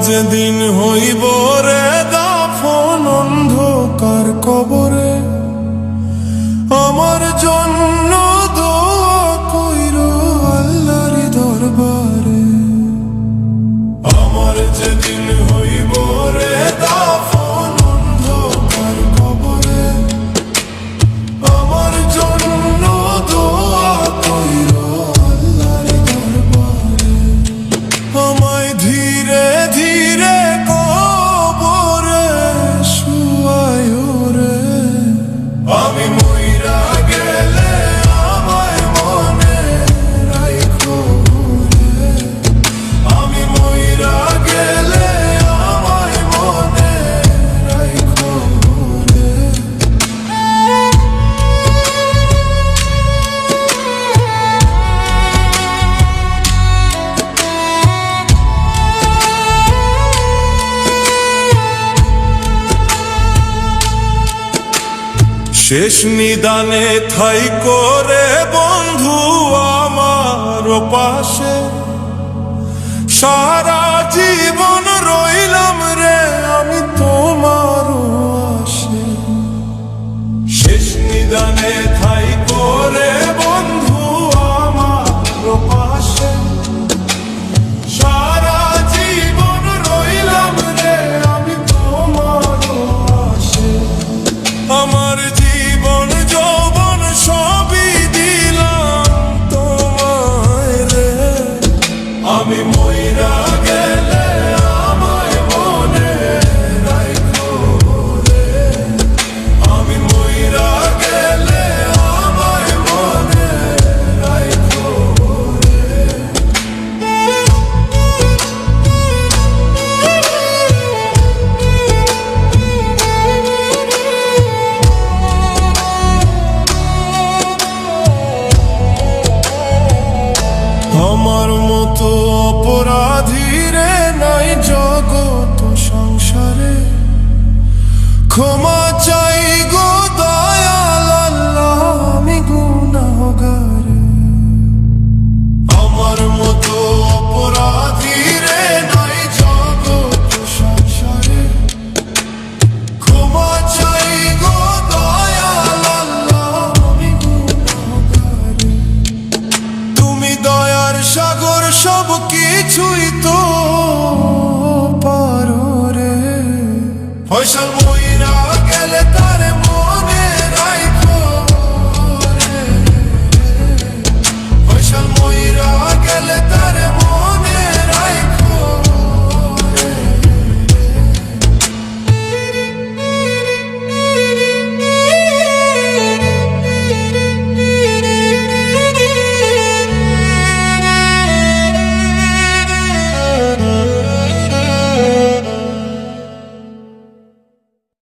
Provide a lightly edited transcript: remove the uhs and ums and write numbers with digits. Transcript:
যেদিন হইব রে দাফন অন্ধকার কবরে, আমার জন্য দোয়া কইরো আল্লাহর দরবারে। আমার যেদিন হইব রে দাফন অন্ধকার কবরে, আমার জন্য দোয়া কইরো আল্লাহর দরবারে। আমায় ধীরে ধীরে কবরে শুয়ায়ো রে, আমি মইরা গেলে আমায় মনে রাইখো রে, আমি মইরা গেলে আমায় মনে রাইখো রে। শেষ নিদানে ঠাই করে বন্ধু আমার পাশে, সারা জীবন রইলাম রে আমি তোমার আশে। শেষ নিদানে ঠাই করে বন্ধু আমার পাশে, সারা জীবন রইলাম রে আমি তোমার আশে। আমার জীবন যৌবন সবই দিলাম তোমায় রে, আমি মইরা গেলে আমায় মনে রাইখো রে, আমি মইরা গেলে আমায় মনে রাইখো রে। আমার মতো অপরাধী রে নাই জগত সংসারে, ক্ষমা চাই গো দয়াল আল্লাহ আমি গুনাহগারে। আমার মতো অপরাধী রে নাই জগত সংসারে, ক্ষমা চাই গো দয়াল আল্লাহ আমি গুনাহগারে। তুমি দয়ার সাগর সব কিছুই তো